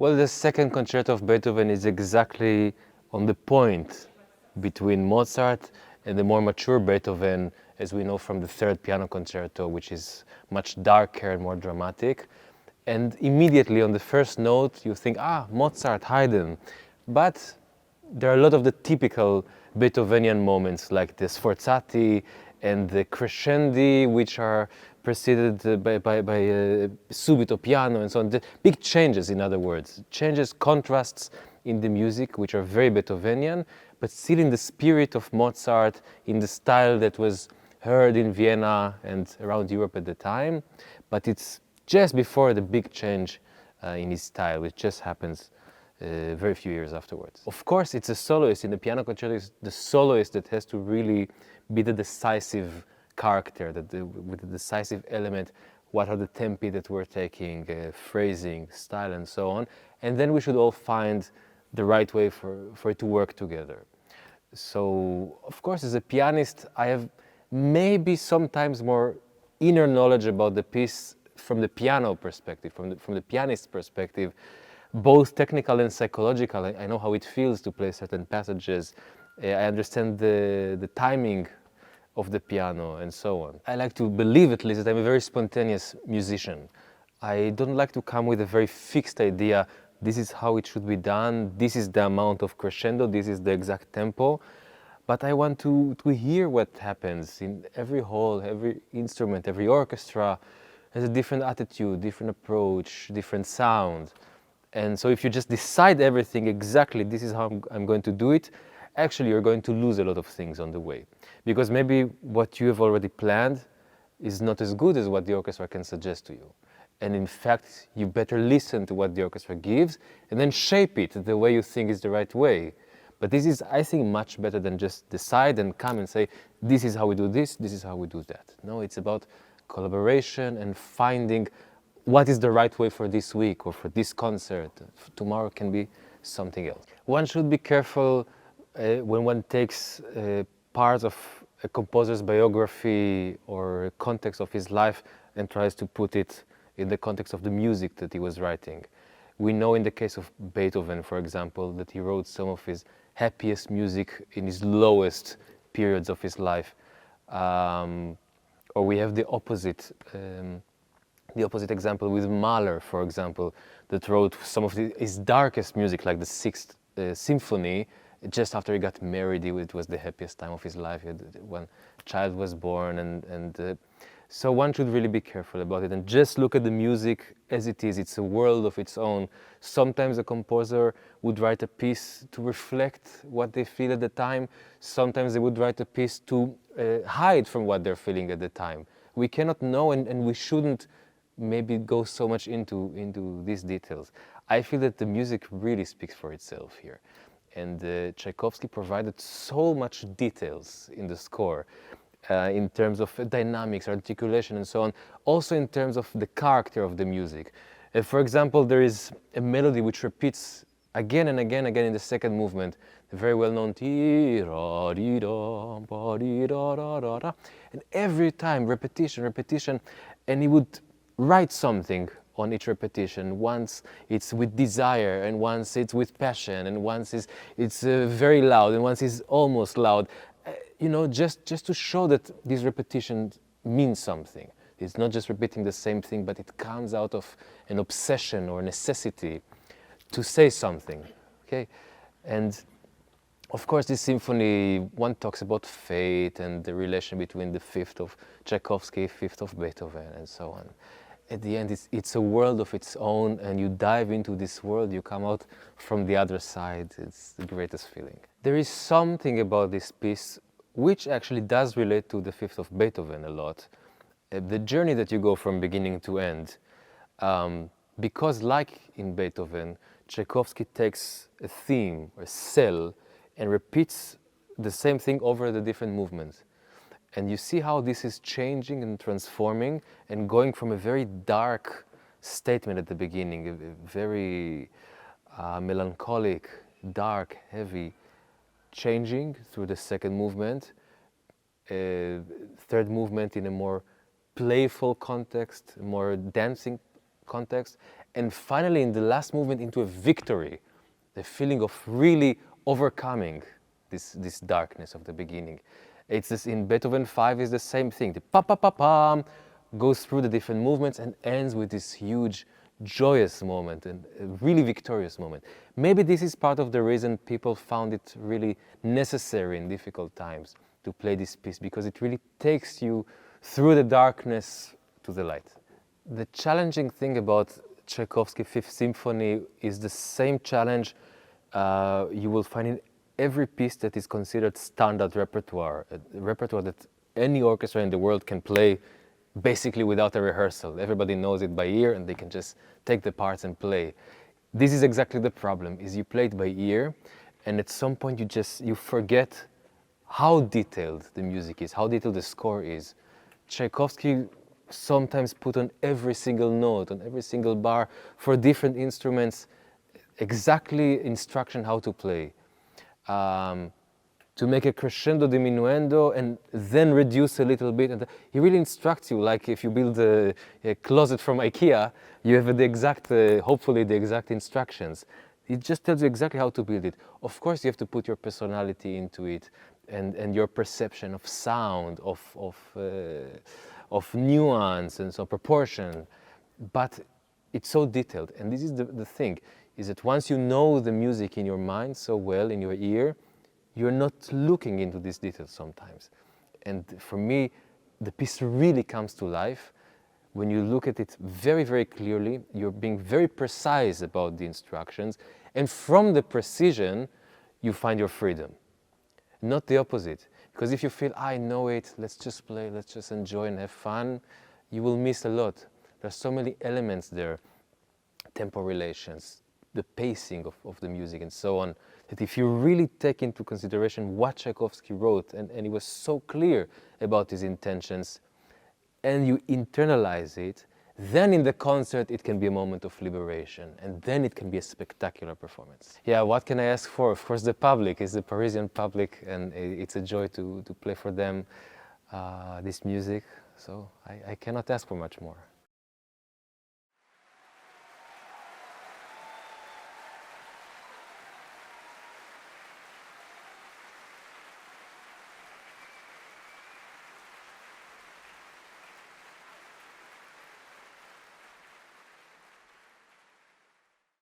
Well, the second concerto of Beethoven is exactly on the point between Mozart and the more mature Beethoven, as we know from the third piano concerto, which is much darker and more dramatic. And immediately on the first note, you think, Mozart, Haydn. But there are a lot of the typical Beethovenian moments, like the sforzati and the crescendi, which are preceded by subito piano and so on. The big changes, in other words, changes, contrasts in the music, which are very Beethovenian, but still in the spirit of Mozart, in the style that was heard in Vienna and around Europe at the time. But it's just before the big change in his style, which just happens very few years afterwards. Of course, it's a soloist. In the piano concerto, it's the soloist that has to really be the decisive character, with the decisive element. What are the tempi that we're taking, phrasing, style, and so on. And then we should all find the right way for it to work together. So, of course, as a pianist, I have maybe sometimes more inner knowledge about the piece from the piano perspective, from the pianist's perspective, both technical and psychological. I know how it feels to play certain passages. I understand the timing of the piano and so on. I like to believe, at least, that I'm a very spontaneous musician. I don't like to come with a very fixed idea. This is how it should be done. This is the amount of crescendo. This is the exact tempo. But I want to hear what happens in every hall, every instrument, every orchestra has a different attitude, different approach, different sound. And so if you just decide everything exactly, this is how I'm going to do it, actually you're going to lose a lot of things on the way. Because maybe what you have already planned is not as good as what the orchestra can suggest to you. And in fact, you better listen to what the orchestra gives and then shape it the way you think is the right way. But this is, I think, much better than just decide and come and say, this is how we do this is how we do that. No, it's about collaboration and finding what is the right way for this week or for this concert. Tomorrow can be something else. One should be careful when one takes part of a composer's biography or context of his life and tries to put it in the context of the music that he was writing. We know in the case of Beethoven, for example, that he wrote some of his happiest music in his lowest periods of his life. Or we have the opposite example with Mahler, for example, that wrote some of his darkest music, like the Sixth Symphony, just after he got married. It was the happiest time of his life. One child was born, and so one should really be careful about it and just look at the music as it is. It's a world of its own. Sometimes a composer would write a piece to reflect what they feel at the time. Sometimes they would write a piece to hide from what they're feeling at the time. We cannot know, and we shouldn't maybe go so much into these details. I feel that the music really speaks for itself here. And Tchaikovsky provided so much details in the score. In terms of dynamics, articulation, and so on. Also in terms of the character of the music. For example, there is a melody which repeats again and again in the second movement, the very well-known and every time repetition, and he would write something on each repetition. Once it's with desire, and once it's with passion, and once it's very loud, and once it's almost loud. You know, just to show that these repetitions mean something. It's not just repeating the same thing, but it comes out of an obsession or necessity to say something, okay? And of course, this symphony, one talks about fate and the relation between the fifth of Tchaikovsky, fifth of Beethoven, and so on. At the end, it's a world of its own, and you dive into this world, you come out from the other side. It's the greatest feeling. There is something about this piece which actually does relate to the fifth of Beethoven a lot. The journey that you go from beginning to end. Because like in Beethoven, Tchaikovsky takes a theme, a cell, and repeats the same thing over the different movements. And you see how this is changing and transforming and going from a very dark statement at the beginning, a very melancholic, dark, heavy, changing through the second movement, third movement in a more playful context, more dancing context, and finally in the last movement into a victory, the feeling of really overcoming this darkness of the beginning. It's this, in Beethoven 5 is the same thing. The pa-pa-pa-pam goes through the different movements and ends with this huge joyous moment and a really victorious moment. Maybe this is part of the reason people found it really necessary in difficult times to play this piece, because it really takes you through the darkness to the light. The challenging thing about Tchaikovsky Fifth Symphony is the same challenge you will find in every piece that is considered standard repertoire, a repertoire that any orchestra in the world can play basically without a rehearsal. Everybody knows it by ear and they can just take the parts and play. This is exactly the problem, is you play it by ear and at some point you forget how detailed the music is, how detailed the score is. Tchaikovsky sometimes put on every single note, on every single bar for different instruments, exactly instruction how to play. To make a crescendo diminuendo and then reduce a little bit. And he really instructs you, like if you build a closet from IKEA, you have the exact, hopefully the exact instructions. It just tells you exactly how to build it. Of course, you have to put your personality into it and your perception of sound, of nuance and so proportion. But it's so detailed. And this is the thing, is that once you know the music in your mind so well, in your ear, you're not looking into these details sometimes. And for me, the piece really comes to life when you look at it very, very clearly. You're being very precise about the instructions, and from the precision, you find your freedom. Not the opposite. Because if you feel, I know it, let's just play, let's just enjoy and have fun, you will miss a lot. There's so many elements there, tempo relations, the pacing of the music and so on, that if you really take into consideration what Tchaikovsky wrote, and he was so clear about his intentions, and you internalize it, then in the concert it can be a moment of liberation, and then it can be a spectacular performance. Yeah, what can I ask for? Of course the public, is the Parisian public, and it's a joy to play for them this music, so I cannot ask for much more.